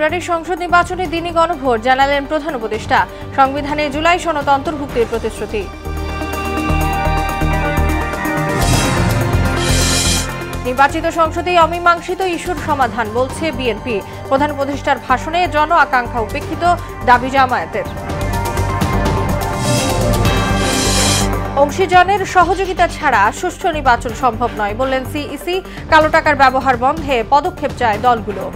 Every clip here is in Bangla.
ফেব্রুয়ারি সংসদ নির্বাচনের দিনই গণভোট, জানালেন প্রধান উপদেষ্টা। সংবিধানে জুলাই সনদ অন্তর্ভুক্তির প্রতিশ্রুতি। নির্বাচিত সংসদেই অমীমাংসিত ইস্যুর সমাধান, বলছে বিএনপি। প্রধান উপদেষ্টার ভাষণে জন আকাঙ্ক্ষা উপেক্ষিত, দাবি জামায়াতের। অংশীজনের সহযোগিতা ছাড়া সুষ্ঠু নির্বাচন সম্ভব নয়, বললেন সিইসি। কালো টাকার ব্যবহার বন্ধে পদক্ষেপ চায় দলগুলো।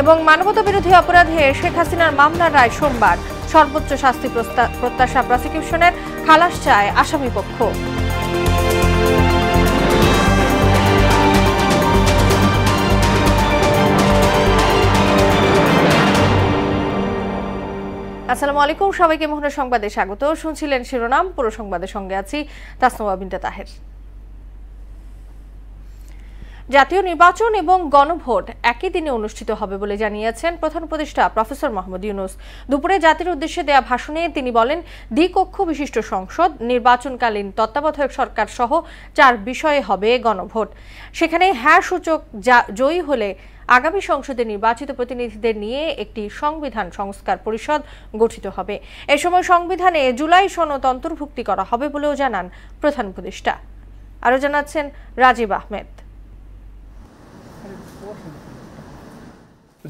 এবং মানবতা বিরোধী অপরাধে শেখ হাসিনার মামলার রায় সোমবার। সর্বোচ্চ শাস্তি প্রত্যাশা প্রসিকিউশনের, খালাস চায় আসামি পক্ষ। আসসালামু আলাইকুম, সবাইকে মোহনা সংবাদে স্বাগত। শুনছিলেন শিরোনাম, পুরো সংবাদের সঙ্গে আছি তাসনুয়া বিনতে তাহের। জাতীয় নির্বাচন এবং গণভোট একই দিনে অনুষ্ঠিত হবে বলে জানিয়েছেন প্রধান উপদেষ্টা প্রফেসর মোহাম্মদ ইউনূস। দুপুরে জাতির উদ্দেশ্যে দেয়া ভাষণে তিনি বলেন, দ্বিকক্ষ বিশিষ্ট সংসদ, নির্বাচনকালীন তত্ত্বাবধায়ক সরকার সহ 4 বিষয়ে হবে গণভোট। সেখানে হ্যাঁ সূচক জয়ী হলে আগামী সংসদে নির্বাচিত প্রতিনিধিদের নিয়ে একটি সংবিধান সংস্কার পরিষদ গঠিত হবে। এ সময় সংবিধানে জুলাই সনদ অন্তর্ভুক্তি করা হবে বলেও জানান প্রধান উপদেষ্টা। আরও জানাচ্ছেন রাজীব আহমেদ।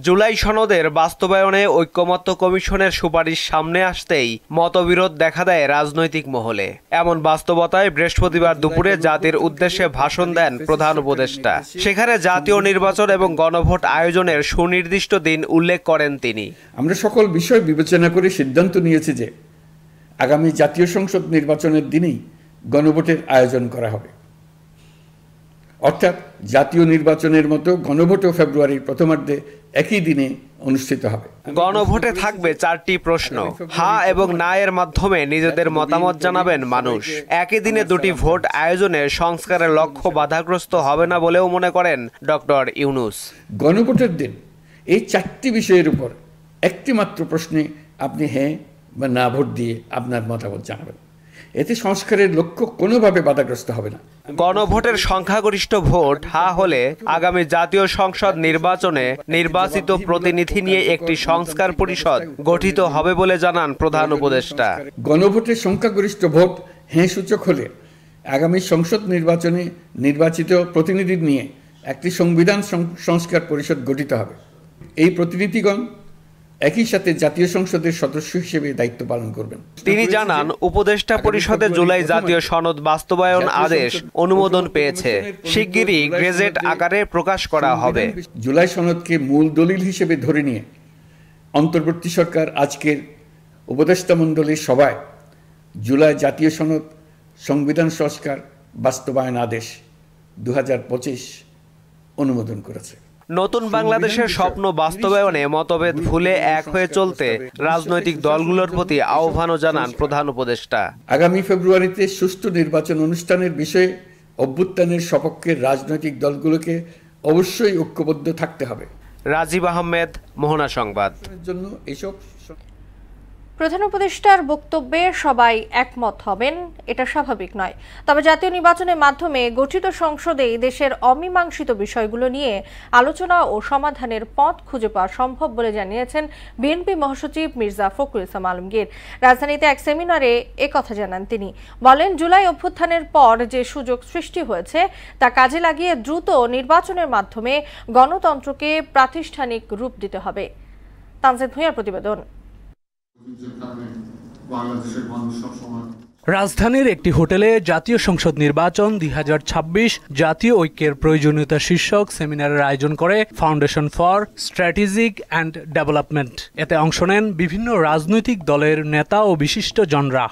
জুলাই সনদের বাস্তবায়নে ঐকমত্য কমিশনের সুপারিশ সামনে আসতেই মতবিরোধ দেখা দেয় রাজনৈতিক মহলে। এমন বাস্তবতায় বৃহস্পতিবার দুপুরে জাতির উদ্দেশ্যে ভাষণ দেন প্রধান উপদেষ্টা। সেখানে জাতীয় নির্বাচন এবং গণভোট আয়োজনের সুনির্দিষ্ট দিন উল্লেখ করেন তিনি। আমরা সকল বিষয় বিবেচনা করে সিদ্ধান্ত নিয়েছি যে আগামী জাতীয় সংসদ নির্বাচনের দিনেই গণভোটের আয়োজন করা হবে। অর্থাৎ জাতীয় নির্বাচনের মতো গণভোটও ফেব্রুয়ারির প্রথমার্ধে একই দিনে অনুষ্ঠিত হবে। গণভোটে থাকবে 4টি প্রশ্ন। হ্যাঁ এবং না এর মাধ্যমে নিজেদের মতামত জানাবেন মানুষ। একই দিনে 2টি ভোট আয়োজনে সংস্কারের লক্ষ্য বাধাগ্রস্ত হবে না বলেও মনে করেন ডক্টর ইউনূস। গণভোটের দিন এই 4টি বিষয়ের উপর একটি মাত্র প্রশ্নে আপনি হ্যাঁ বা না ভোট দিয়ে আপনার মতামত জানাবেন। এতে সংস্কারের লক্ষ্য কোনোভাবে বাধাগ্রস্ত হবে না। গণভোটের সংখ্যাগরিষ্ঠ ভোট হ্যাঁ হলে আগামী জাতীয় সংসদ নির্বাচনে নির্বাচিত প্রতিনিধি নিয়ে একটি সংস্কার পরিষদ গঠিত হবে বলে জানান প্রধান উপদেষ্টা। গণভোটের সংখ্যাগরিষ্ঠ ভোট হ্যাঁ সূচক হলে আগামী সংসদ নির্বাচনে নির্বাচিত প্রতিনিধি নিয়ে একটি সংবিধান সংস্কার পরিষদ গঠিত হবে। এই প্রতিনিধিগণ একই সাথে জাতীয় সংসদের সদস্য হিসেবে দায়িত্ব পালন করবেন। তিনি জানান, উপদেষ্টা পরিষদে জুলাই জাতীয় সনদ বাস্তবায়ন আদেশ অনুমোদন পেয়েছে। শিগগিরই গেজেট আকারে প্রকাশ করা হবে। জুলাই সনদকে মূল দলিল হিসেবে ধরে নিয়ে অন্তর্বর্তী সরকার আজকের উপদেষ্টা মণ্ডলীর সভায় জুলাই জাতীয় সনদ সংবিধান সংস্কার বাস্তবায়ন আদেশ 2025 অনুমোদন করেছে। নতুন বাংলাদেশের স্বপ্ন বাস্তবায়নে মতভেদ ভুলে এক হয়ে চলতে রাজনৈতিক দলগুলোর প্রতি আহ্বানও জানান প্রধান উপদেষ্টা। আগামী ফেব্রুয়ারিতে সুষ্ঠু নির্বাচন অনুষ্ঠানের বিষয়ে অভ্যুত্থানের সপক্ষে রাজনৈতিক দলগুলোকে অবশ্যই ঐক্যবদ্ধ থাকতে হবে। রাজীব আহমেদ, মোহনা সংবাদ। জন্য এসব প্রধান উপদেষ্টার বক্তব্যে সবাই একমত হবেন, এটা স্বাভাবিক নয়। তবে জাতীয় নির্বাচনের মাধ্যমে গঠিত সংসদেই দেশের অমীমাংসিত বিষয়গুলো নিয়ে আলোচনা ও সমাধানের পথ খুঁজে পাওয়া সম্ভব বলে জানিয়েছেন বিএনপি মহাসচিব মির্জা ফখরুল ইসলাম আলমগীর। রাজধানীতে এক সেমিনারে একথা জানান তিনি। বলেন, জুলাই অভ্যুত্থানের পর যে সুযোগ সৃষ্টি হয়েছে তা কাজে লাগিয়ে দ্রুত নির্বাচনের মাধ্যমে গণতন্ত্রকে প্রাতিষ্ঠানিক রূপ দিতে হবে। তানজিদ ভূঁইয়ার প্রতিবেদন। রাজধানীর একটি হোটেলে জাতীয় সংসদ নির্বাচন 2026 জাতীয় ঐক্যের প্রয়োজনীয়তা শীর্ষক সেমিনারের আয়োজন করে foundation for strategic and development. এতে অংশ নেন বিভিন্ন রাজনৈতিক দলের নেতা ও বিশিষ্ট জনরা।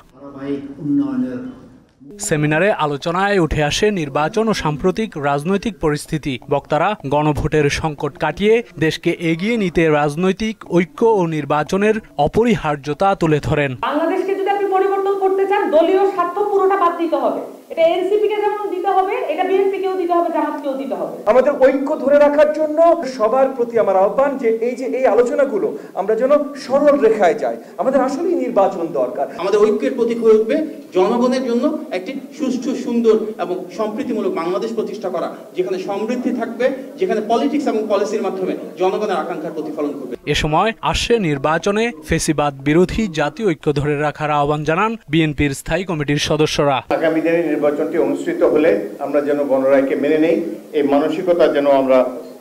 সেমিনারে আলোচনায় উঠে আসে নির্বাচন ও সাম্প্রতিক রাজনৈতিক পরিস্থিতি। বক্তারা গণভোটের সংকট কাটিয়ে দেশকে এগিয়ে নিতে রাজনৈতিক ঐক্য ও নির্বাচনের অপরিহার্যতা তুলে ধরেন। বাংলাদেশকে যদি আপনি পরিবর্তন করতে চান, দলীয় স্বার্থ পুরোটা বাদ দিতে হবে। এটা এনসিপি কে যেমন দিতে দিতে হবে, এটা বিএনপিকেও দিতে হবে, জামাতকেও দিতে হবে। আমাদের ঐক্য ধরে রাখার জন্য সবার প্রতি আমার আহ্বান যে এই আলোচনাগুলো আমরা যেন সরল রেখায় যাই। আমাদের আসলেই নির্বাচন দরকার। আমাদের ঐক্যের প্রতীক হয়ে উঠবে জনগণের জন্য একটি সুষ্ঠু, সুন্দর এবং সম্প্রীতিমূলক বাংলাদেশ প্রতিষ্ঠা করা, যেখানে সমৃদ্ধি থাকবে, যেখানে পলিটিক্স এবং পলিসির মাধ্যমে জনগণের আকাঙ্ক্ষার প্রতিফলন করবে। এ সময় আসছে নির্বাচনে ফেসিবাদ বিরোধী জাতীয় ঐক্য ধরে রাখার আহ্বান জানান বিএনপির স্থায়ী কমিটির সদস্যরা। আগামী দিনে নির্বাচনটি অনুষ্ঠিত হলে আমরা যেন গণরায়কে মেনে নেই, এই মানসিকতা যেন আমরা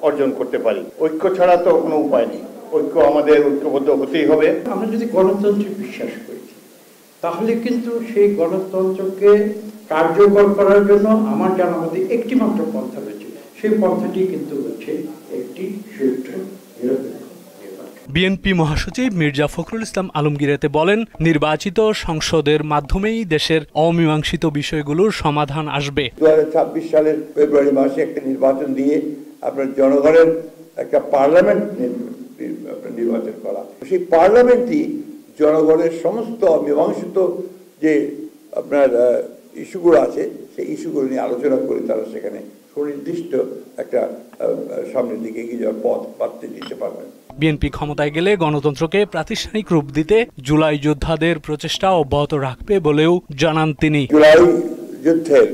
অর্জন করতে পারি। ঐক্য ছাড়া তো কোনো উপায় নেই, ঐক্য আমাদের ঐক্যবদ্ধ হতেই হবে। আমরা যদি গণতন্ত্রে বিশ্বাস করি তাহলে কিন্তু সেই গণতন্ত্রকে কার্যকর করার জন্য আমার জানা মতে একটি মাত্র পন্থা রয়েছে, সেই পন্থাটি কিন্তু হচ্ছে একটি সুষ্ঠু নিরপেক্ষ। বিএনপি মহাসচিব মির্জা ফখরুল ইসলাম আলমগীর এতে বলেন, নির্বাচিত সংসদের মাধ্যমেই দেশের অমীমাংসিত বিষয়গুলোর সমাধান আসবে। 2026 সালের ফেব্রুয়ারি মাসে একটা নির্বাচন দিয়ে আপনার জনগণের একটা পার্লামেন্ট নির্বাচন করা, সেই পার্লামেন্টই জনগণের সমস্ত অমীমাংসিত যে আপনার ইস্যুগুলো আছে সেই ইস্যুগুলো নিয়ে আলোচনা করে তারা সেখানে সুনির্দিষ্ট একটা সামনের দিকে এগিয়ে যাওয়ার পথ পাততে দিতে পারবেন। বিএনপি ক্ষমতায় গেলে গণতন্ত্রকে প্রাতিষ্ঠানিক রূপ দিতে জুলাই যোদ্ধাদের প্রচেষ্টা অব্যাহত রাখবে বলেও জানান তিনি। জুলাই যুদ্ধের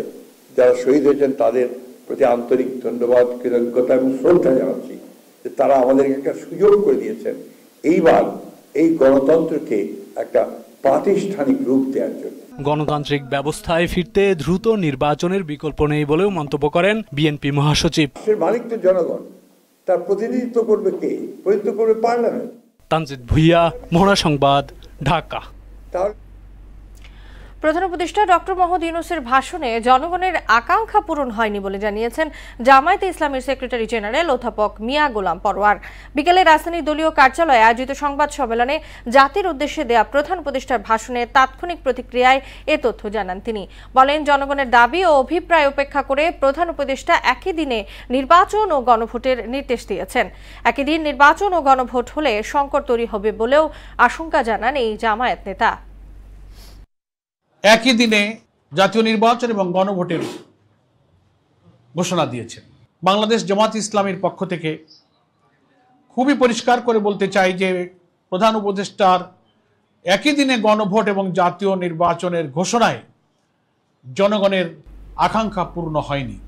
যারা শহীদ হয়েছেন তাদের প্রতি আন্তরিক ধন্যবাদ, কৃতজ্ঞতা এবং শ্রদ্ধা জানাচ্ছি যে তারা আমাদেরকে একটা সুযোগ করে দিয়েছেন এইবার এই গণতন্ত্রকে একটা প্রাতিষ্ঠানিক রূপ দেওয়ার জন্য। গণতান্ত্রিক ব্যবস্থায় ফিরতে দ্রুত নির্বাচনের বিকল্প নেই বলেও মন্তব্য করেন বিএনপি মহাসচিব। মালিক তো জনগণ, তার প্রতিনিধিত্ব করবে কে? প্রতিনিধিত্ব করবে পার্লামেন্ট। তানজিদ ভুইয়া, মোহনা সংবাদ, ঢাকা। প্রধান উপদেষ্টা ডক্টর মোহাম্মদ ইউনূসের ভাষণে জনগণের আকাঙ্ক্ষা পূরণ হয়নি বলে জানিয়েছেন জামায়াতে ইসলামীর সেক্রেটারি জেনারেল অধ্যাপক মিয়া গোলাম পরোয়ার। বিকেলে রাজধানীর দলীয় কার্যালয়ে আয়োজিত সংবাদ সম্মেলনে জাতির উদ্দেশ্যে দেয়া প্রধান উপদেষ্টার ভাষণে তাৎক্ষণিক প্রতিক্রিয়ায় এ তথ্য জানান তিনি। বলেন, জনগণের দাবি ও অভিপ্রায় উপেক্ষা করে প্রধান উপদেষ্টা একই দিনে নির্বাচন ও গণভোটের নির্দেশ দিয়েছেন। একই দিন নির্বাচন ও গণভোট হলে সংকট তৈরি হবে বলেও আশঙ্কা জানান এই জামায়াত নেতা। একই দিনে জাতীয় নির্বাচন এবং গণভোটের ঘোষণা দিয়েছেন। বাংলাদেশ জামাত ইসলামীর পক্ষ থেকে খুবই পরিষ্কার করে বলতে চাই যে প্রধান উপদেষ্টার একই দিনে গণভোট এবং জাতীয় নির্বাচনের ঘোষণায় জনগণের আকাঙ্ক্ষা পূর্ণ হয়নি।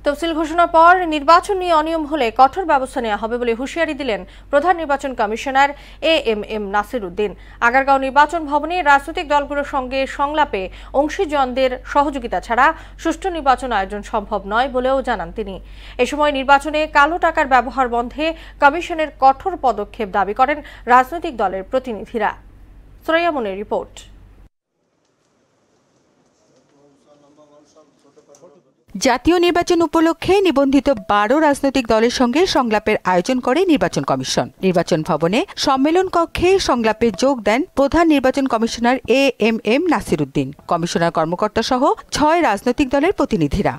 তফসিল ঘোষণার পর নির্বাচন নিয়ে অনিয়ম হলে কঠোর ব্যবস্থা নেওয়া হবে বলে হুঁশিয়ারি দিলেন প্রধান নির্বাচন কমিশনার এএমএম নাসির উদ্দিন। আগারগাঁও নির্বাচন ভবনে রাজনৈতিক দলগুলোর সঙ্গে সংলাপে অংশীজনদের সহযোগিতা ছাড়া সুষ্ঠু নির্বাচন আয়োজন সম্ভব নয় বলেও জানান তিনি। এ সময় নির্বাচনে কালো টাকার ব্যবহার বন্ধে কমিশনের কঠোর পদক্ষেপ দাবি করেন রাজনৈতিক দলের প্রতিনিধিরা। সুরাইয়া মুনের রিপোর্ট। জাতীয় নির্বাচন উপলক্ষে নিবন্ধিত 12 রাজনৈতিক দলের সঙ্গে সংলাপের আয়োজন করে নির্বাচন কমিশন। নির্বাচন ভবনে সম্মেলন কক্ষে সংলাপে যোগ দেন প্রধান নির্বাচন commissioner AMM Nasir Uddin, commissioner কর্মকর্তা সহ 6 রাজনৈতিক দলের প্রতিনিধিরা।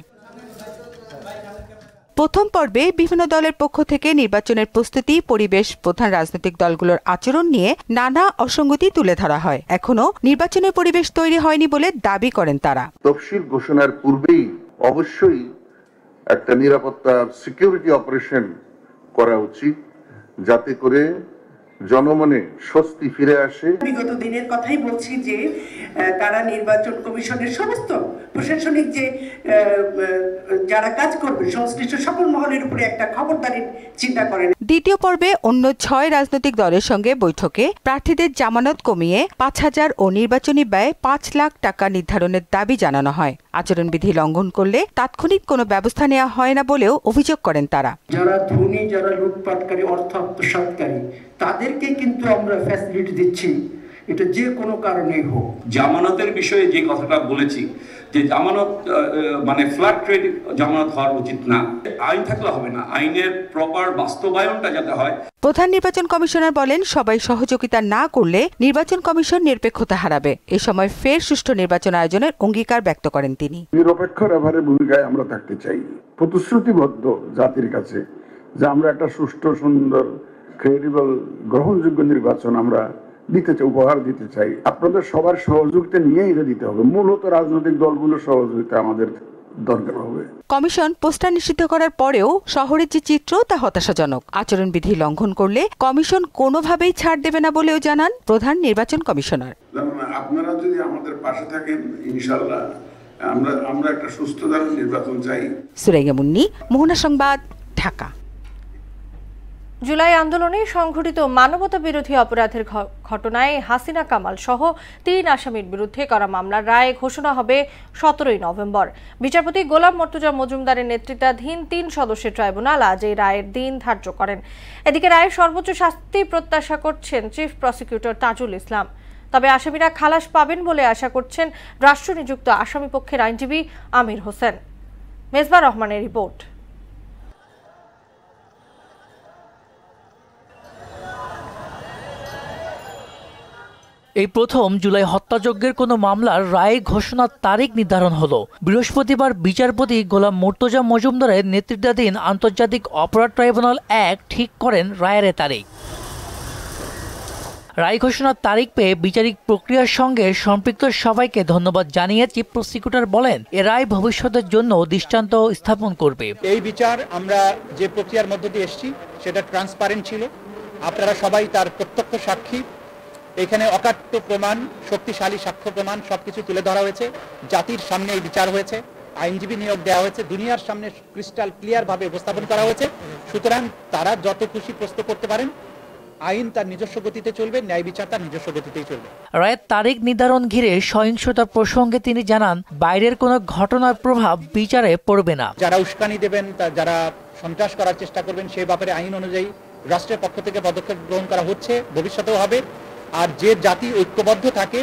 প্রথম পর্বে বিভিন্ন দলের পক্ষ থেকে নির্বাচনের প্রস্তুতি, পরিবেশ, প্রধান রাজনৈতিক দলগুলোর আচরণ নিয়ে নানা অসঙ্গতি তুলে ধরা হয়। এখনো নির্বাচনের পরিবেশ তৈরি হয়নি বলে দাবি করেন তারা। তফসিল ঘোষণার পূর্বেই অবশ্যই একটা নিরাপত্তা সিকিউরিটি অপারেশন করা উচিত, যাতে করে জনমনে স্বস্তি ফিরে আসে। বিগত দিনের কথাই বলছি যে তারা নির্বাচন কমিশনের সমস্ত প্রশাসনিক যে যারা কাজ করবে সংশ্লিষ্ট সকল মহলের উপরে একটা খবরদারির চিন্তা করেন। দ্বিতীয় পর্বে অন্য 6 রাজনৈতিক দলের সঙ্গে বৈঠকে প্রার্থীদের জামানত কমিয়ে 5,000 ও নির্বাচনী ব্যয় 5 লাখ টাকা নির্ধারণের দাবি জানানো হয়। আচরণবিধি লঙ্ঘন করলে তাৎক্ষণিক কোনো ব্যবস্থা নেওয়া হয় না বলেও অভিযোগ করেন তারা। যারা ধনী, যারা লুটপাটকারী, অর্থ আত্মসাৎকারী, তাদেরকে কিন্তু আমরা ফ্যাসিলিটি দিচ্ছি, এটা যে কোনো কারণেই হোক। জামানতের বিষয়ে যে কথাটা বলেছি যে জামানত মানে ফ্ল্যাট রেট জামানত হওয়া উচিত না, আইন থাকলে হবে না, আইনের প্রপার বাস্তবায়নটা যাতে হয়। প্রধান নির্বাচন কমিশনার বলেন, সবাই সহযোগিতা না করলে নির্বাচন কমিশন নিরপেক্ষতা হারাবে। এ সময় ফের সুষ্ঠু নির্বাচন আয়োজনের অঙ্গীকার ব্যক্ত করেন তিনি। নিরপেক্ষ রেফারের ভূমিকায় আমরা থাকতে চাই, প্রতিশ্রুতিবদ্ধ জাতির কাছে যে আমরা একটা সুষ্ঠু, সুন্দর, ক্রেডিবল, গ্রহণযোগ্য নির্বাচন আমরা উপহার দিতে চাই। আপনাদের সবার সহযোগিতা নিয়ে এটা দিতে হবে। মূলত রাজনৈতিক দলগুলোর সহযোগিতা আমাদের দরকার হবে। কমিশন পোস্টার নিষিদ্ধ করার পরেও শহরের যে চিত্র তা হতাশাজনক। আচরণবিধি লঙ্ঘন করলে কমিশন কোনোভাবেই ছাড় দেবে না বলেও জানান প্রধান নির্বাচন কমিশনার। আপনারা যদি আমাদের পাশে থাকেন, ইনশাআল্লাহ আমরা একটা সুস্থ ধারার নির্বাচন চাই। সুরাইয়া মুন্নি, মোহনা সংবাদ, ঢাকা। জুলাই আন্দোলনে সংঘটিত মানবতা বিরোধী অপরাধের ঘটনায় হাসিনা কামাল সহ ৩ আসামির বিরুদ্ধে করা মামলার রায় ঘোষণা হবে ১৭ নভেম্বর। বিচারপতি গোলাম মর্তুজা মজুমদারের নেতৃত্বাধীন ৩ সদস্যের ট্রাইব্যুনাল আজ এই রায়ের দিন ধার্য করেন। এদিকে রায়ের সর্বোচ্চ শাস্তি প্রত্যাশা করছেন চিফ প্রসিকিউটর তাজুল ইসলাম। তবে আসামিরা খালাস পাবেন বলে আশা করছেন রাষ্ট্রনিযুক্ত আসামি পক্ষের আইনজীবী আমির হোসেন। মেজবা রহমানের রিপোর্ট। এই প্রথম জুলাই হত্যাযজ্ঞের কোনো মামলার রায় ঘোষণার তারিখ নির্ধারণ হলো। বৃহস্পতিবার বিচারপতি গোলাম মর্তুজা মজুমদারের নেতৃত্বাধীন আন্তর্জাতিক অপরাধ ট্রাইব্যুনাল ১ ঠিক করেন রায়ের তারিখ। রায় ঘোষণার তারিখ পেয়ে বিচারিক প্রক্রিয়ার সঙ্গে সম্পৃক্ত সবাইকে ধন্যবাদ জানিয়ে চিফ প্রসিকিউটর বলেন, এ রায় ভবিষ্যতের জন্য দৃষ্টান্ত স্থাপন করবে। এই বিচার আমরা যে প্রক্রিয়ার মধ্য দিয়ে এসেছি সেটা ট্রান্সপারেন্ট ছিল। আপনারা সবাই তার প্রত্যক্ষ সাক্ষী। এখানে অকাট্য প্রমাণ, শক্তিশালী সাক্ষ্য প্রমাণ সবকিছু তুলে ধরা হয়েছে। জাতির সামনে এই বিচার হয়েছে, আইনজীবী নিয়োগ দেওয়া হয়েছে, দুনিয়ার সামনে ক্রিস্টাল ক্লিয়ার ভাবে উপস্থাপন করা হয়েছে। সুতরাং তারা যত খুশি প্রশ্ন করতে পারেন, আইন তার নিজস্ব গতিতে চলবে, ন্যায় বিচার তার নিজস্ব গতিতেই চলবে। রায়ের তারিখ নির্ধারণ ঘিরে সহিংসতার প্রসঙ্গে তিনি জানান, বাইরের কোনো ঘটনার প্রভাব বিচারে পড়বে না। যারা উস্কানি দেবেন, যারা সন্ত্রাস করার চেষ্টা করবেন, সেই ব্যাপারে আইন অনুযায়ী রাষ্ট্রের পক্ষ থেকে পদক্ষেপ গ্রহণ করা হচ্ছে, ভবিষ্যতেও হবে। আর যে জাতি ঐক্যবদ্ধ থাকে,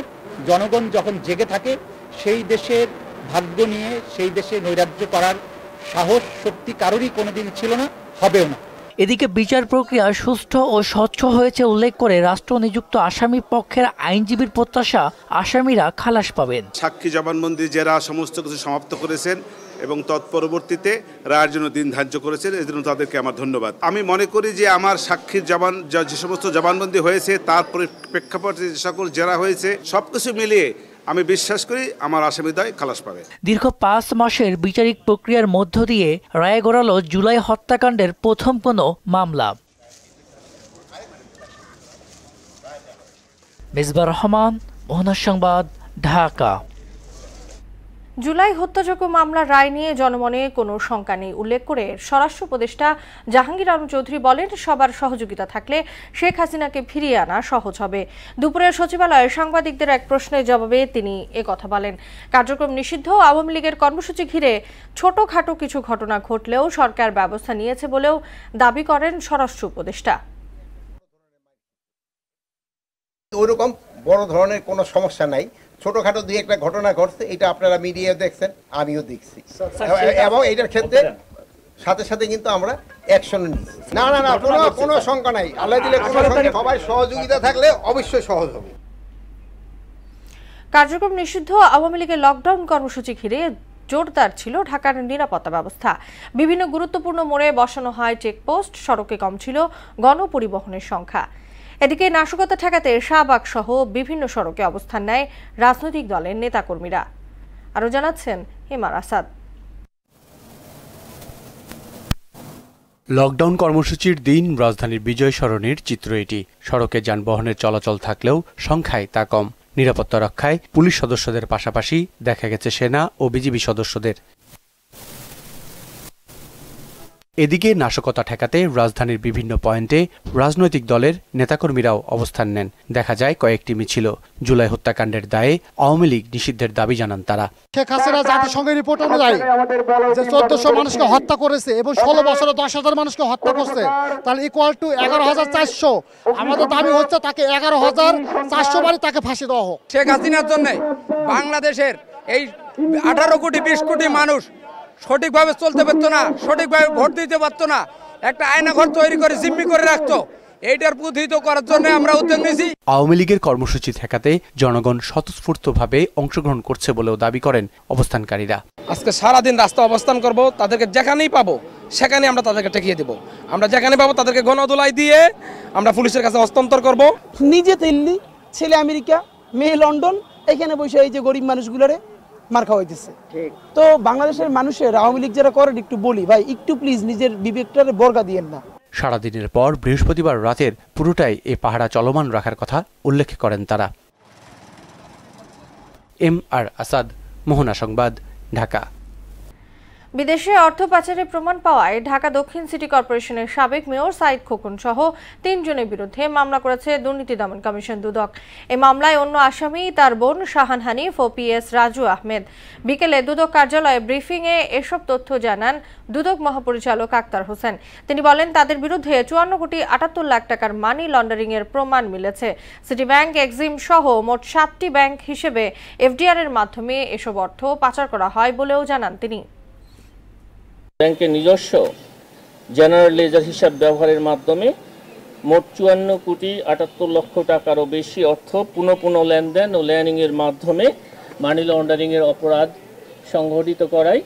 জনগণ যখন জেগে থাকে, সেই দেশের ভাগ্য নিয়ে সেই দেশে নৈরাজ্য করার সাহস শক্তি কারোরই কোনোদিন ছিল না, হবেও না। এদিকে বিচার প্রক্রিয়া সুষ্ঠু ও স্বচ্ছ হয়েছে উল্লেখ করে রাষ্ট্রনিযুক্ত আসামি পক্ষের আইনজীবীর প্রত্যাশা, আসামিরা খালাস পাবেন। সাক্ষী জবানবন্দি যারা সমস্ত কিছু সমাপ্ত করেছেন এবং তৎপরবর্তীতে রায়ের জন্য দিন ধার্য করেছেন, এর জন্য তাদেরকে আমার ধন্যবাদ। আমি মনে করি যে আমার সাক্ষীর যে সমস্ত জবানবন্দি হয়েছে, তার প্রেক্ষাপটে যে সকল জেরা হয়েছে, সবকিছু মিলিয়ে আমি বিশ্বাস করি আমার আসামিদ্বয় খালাস পাবে। দীর্ঘ ৫ মাসের বিচারিক প্রক্রিয়ার মধ্য দিয়ে রায় গড়ালো জুলাই হত্যাকাণ্ডের প্রথম কোনো মামলা। মেজবা রহমান, মোহনা সংবাদ, ঢাকা। জুলাই হত্যাযজ্ঞ মামলার রায় নিয়ে জনমনে কোনো শঙ্কা নেই উল্লেখ করে স্বরাষ্ট্র উপদেষ্টা জাহাঙ্গীর আলম চৌধুরী বলেন, সবার সহযোগিতা থাকলে শেখ হাসিনাকে ফিরিয়ে আনা সহজ হবে। দুপুরে সচিবালয়ে সাংবাদিকদের এক প্রশ্নের জবাবে তিনি একথা বলেন। কার্যক্রম নিষিদ্ধ আওয়ামী লীগের কর্মসূচি ঘিরে ছোটখাটো কিছু ঘটনা ঘটলেও সরকার ব্যবস্থা নিয়েছে বলেও দাবি করেন স্বরাষ্ট্র উপদেষ্টা। ওইরকম বড় ধরনের কোনো সমস্যা নাই, ছোটখাটো দুই একটা ঘটনা ঘটছে, এটা আপনারা মিডিয়ায় দেখছেন, আমিও দেখছি, এবং এইটার ক্ষেত্রে সাথে সাথে কিন্তু আমরা অ্যাকশন নিচ্ছি। না না না, কোনো শঙ্কা নাই, আল্লাহ দিলে সবাই সহযোগিতা থাকলে অবশ্যই সহজ হবে। কার্যক্রম নিষিদ্ধ আওয়ামী লীগের লকডাউন কর্মসূচি ঘিরে জোরদার ছিল ঢাকার নিরাপত্তা ব্যবস্থা। বিভিন্ন গুরুত্বপূর্ণ মোড়ে বসানো হয় চেকপোস্ট, সড়কে কম ছিল গণপরিবহনের সংখ্যা। এদিকে নাশকতা ঠেকাতে শাহবাগ সহ বিভিন্ন সড়কে অবস্থান নেয় রাজনৈতিক দলের নেতাকর্মীরা। আরও জানাচ্ছেন হিমার আসাদ। লকডাউন কর্মসূচির দিন রাজধানীর বিজয় সরণির চিত্র এটি। সড়কে যানবাহনের চলাচল থাকলেও সংখ্যায় তা কম। নিরাপত্তা রক্ষায় পুলিশ সদস্যদের পাশাপাশি দেখা গেছে সেনা ও বিজিবি সদস্যদের। এদিকে নাশকতা ঠেকাতে রাজধানীর বিভিন্ন পয়েন্টে রাজনৈতিক দলের নেতাকর্মীরাও অবস্থান নেন। দেখা যায় কয়েকটি মিছিল। জুলাই হত্যাকাণ্ডের দায়ে আওয়ামী লীগ নিষিদ্ধের দাবি জানান তারা। শেখ হাসিনা জাতিসংঘের রিপোর্ট অনুযায়ী যে ১৪০০ মানুষকে হত্যা করেছে এবং ১৬ বছরে ১০,০০০ মানুষকে হত্যা করছে, তাহলে ইকুয়াল টু ১১,৪০০। আমাদের দাবি হচ্ছে তাকে ১১,৪০০ বারে তাকে ফাঁসি দেওয়া হোক। শেখ হাসিনার জন্য বাংলাদেশের এই ১৮ কোটি ২০ কোটি মানুষ সঠিকভাবে চলতে পারতো না, সঠিকভাবে ভোট দিতে পারতো না, একটা আয়নাঘর তৈরি করে জিম্মি করে রাখতো। এইটার প্রতিহিত করার জন্য আমরা উদ্যোগ নিয়েছি। আওয়ামী লীগের কর্মসূচি ঠেকাতে জনগণ স্বতঃস্ফূর্তভাবে অংশগ্রহণ করছে বলেও দাবি করেন অবস্থানকারীরা। আজকে সারাদিন রাস্তা অবস্থান করব, তাদেরকে যেখানেই পাবো সেখানে আমরা তাদেরকে ঠেকিয়ে দেব। আমরা যেখানে পাবো তাদেরকে গণদোলাই দিয়ে আমরা পুলিশের কাছে হস্তান্তর করব। নিজে দিল্লি ছেলে আমেরিকা, মেয়ে লন্ডন, এখানে বসে এই যে গরিব মানুষগুলোরে মার খাওয়া হইতেছে। তো বাংলাদেশের মানুষের আওয়ামী লীগ যারা করেন একটু বলি ভাই, একটু প্লিজ নিজের বিবেকটারে বর্গা দিয়েন না। সারাদিনের পর বৃহস্পতিবার রাতের পুরোটাই এ পাহারা চলমান রাখার কথা উল্লেখ করেন তারা। MR আসাদ, মোহনা সংবাদ, ঢাকা। বিদেশে অর্থ পাচারের প্রমাণ পাওয়ায় ঢাকা দক্ষিণ সিটি কর্পোরেশনের সাবেক মেয়র সাইদ খোকন সহ 3 জনের বিরুদ্ধে মামলা করেছে দুর্নীতি দমন কমিশন দুদক। এই মামলায় অন্য আসামি তার বোন শাহান হানিফ ও PS রাজু আহমেদ। বিকেলে দুদক কার্যালয়ে ব্রিফিংয়ে এসব তথ্য জানান দুদক মহাপরিচালক আক্তার হোসেন। তিনি বলেন, তাদের বিরুদ্ধে 54 কোটি 78 লাখ টাকার মানি লন্ডারিং এর প্রমাণ মিলেছে। সিটি ব্যাংক, এক্সিম সহ মোট 7টি ব্যাংক হিসেবে FDR এর মাধ্যমে এসব অর্থ পাচার করা হয় বলেও জানান তিনি। ব্যাংকের নিজস্ব জেনারেল লেজার হিসাব ব্যবহারের মাধ্যমে মোট 54 কোটি 78 লক্ষ টাকারও বেশি অর্থ পুনঃ লেনদেন ও লেনিং এর মাধ্যমে মানি লন্ডারিং এর অপরাধ সংঘটিত করায়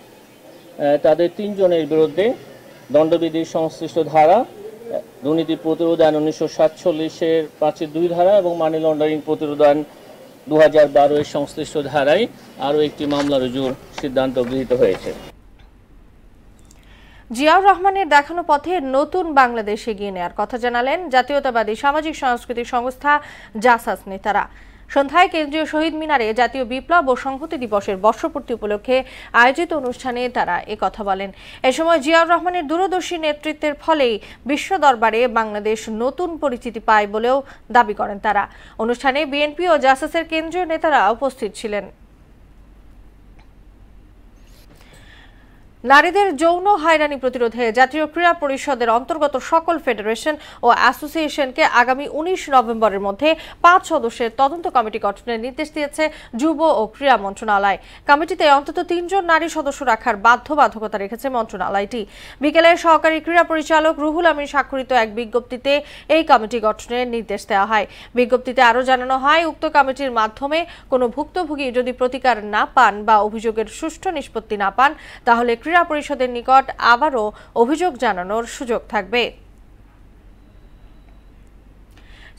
তাদের 3 জনের বিরুদ্ধে দণ্ডবিধির সংশ্লিষ্ট ধারা, দুর্নীতি প্রতিরোধ আইন 1947-এর 5-2 ধারা এবং মানি লন্ডারিং প্রতিরোধ আইন 2012-এর সংশ্লিষ্ট ধারায় আরও একটি মামলা রুজুর সিদ্ধান্ত গৃহীত হয়েছে। জিয়াউর রহমানের দেখানো পথে নতুন বাংলাদেশ এগিয়ে নেওয়ার কথা জানালেন জাতীয়তাবাদী সামাজিক সাংস্কৃতিক সংস্থা জাসাস নেতারা। সন্ধ্যায় কেন্দ্রীয় শহীদ মিনারে জাতীয় বিপ্লব ও সংহতি দিবসের বর্ষপূর্তি উপলক্ষে আয়োজিত অনুষ্ঠানে তারা একথা বলেন। এ সময় জিয়াউর রহমানের দূরদর্শী নেতৃত্বের ফলেই বিশ্ব দরবারে বাংলাদেশ নতুন পরিচিতি পায় বলেও দাবি করেন তারা। অনুষ্ঠানে বিএনপি ও জাসাসের কেন্দ্রীয় নেতারা উপস্থিত ছিলেন। নারীদের যৌন হয়রানি প্রতিরোধে জাতীয় ক্রীড়া পরিষদের অন্তর্গত সকল ফেডারেশন ও অ্যাসোসিয়েশনকে আগামী 19 নভেম্বরের মধ্যে 5 সদস্যের তদন্ত কমিটি গঠনের নির্দেশ দিয়েছে যুব ও ক্রীড়া মন্ত্রণালয়। কমিটিতে অন্তত 3 জন নারী সদস্য রাখার বাধ্যবাধকতা রেখেছে মন্ত্রণালয়টি। বিকেলে সহকারী ক্রীড়া পরিচালক রুহুল আমিন স্বাক্ষরিত এক বিজ্ঞপ্তিতে এই কমিটি গঠনের নির্দেশ দেওয়া হয়। বিজ্ঞপ্তিতে আরও জানানো হয়, উক্ত কমিটির মাধ্যমে কোনো ভুক্তভোগী যদি প্রতিকার না পান বা অভিযোগের সুষ্ঠু নিষ্পত্তি না পান, তাহলে ক্রীড়া পরিষদের নিকট আবারও অভিযোগ জানানোর সুযোগ থাকবে।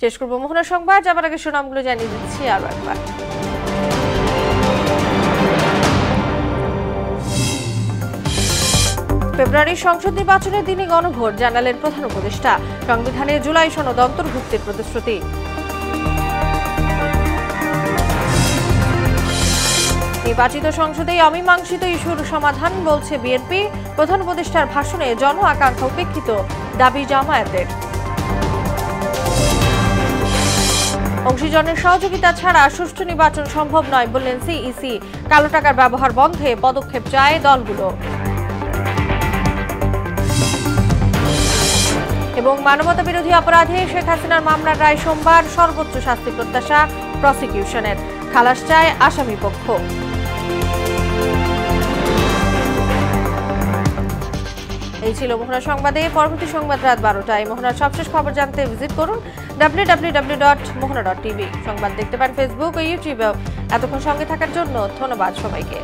শেষ করব মোহনা সংবাদ, যাবার আগে সুনামগুলো জানিয়ে দিচ্ছি আরো একবার। ফেব্রুয়ারির সংসদ নির্বাচনের দিনই গণভোট, জানালেন প্রধান উপদেষ্টা। সংবিধানে জুলাই সনদ অন্তর্ভুক্তির প্রতিশ্রুতি। নির্বাচিত সংসদেই অমীমাংসিত ইস্যুর সমাধান বলছে বিএনপি। প্রধান উপদেষ্টার ভাষণে জন আকাঙ্ক্ষা উপেক্ষিত, দাবি জামায়াতের। অংশীজনের সহযোগিতা ছাড়া সুষ্ঠু নির্বাচন সম্ভব নয় বললেন সিইসি। কালো টাকার ব্যবহার বন্ধে পদক্ষেপ চায় দলগুলো। এবং মানবতা বিরোধী অপরাধে শেখ হাসিনার মামলার রায় সোমবার, সর্বোচ্চ শাস্তি প্রত্যাশা প্রসিকিউশনের। খালাস চায় আসামি পক্ষ। এই ছিল মোহনা সংবাদে। পরবর্তী সংবাদ রাত 12টায়। মোহনার সবশেষ খবর জানতে ভিজিট করুন www.mohana.tv। সংবাদ দেখতে পান ফেসবুক ও ইউটিউবেও। এতক্ষণ সঙ্গে থাকার জন্য ধন্যবাদ সবাইকে।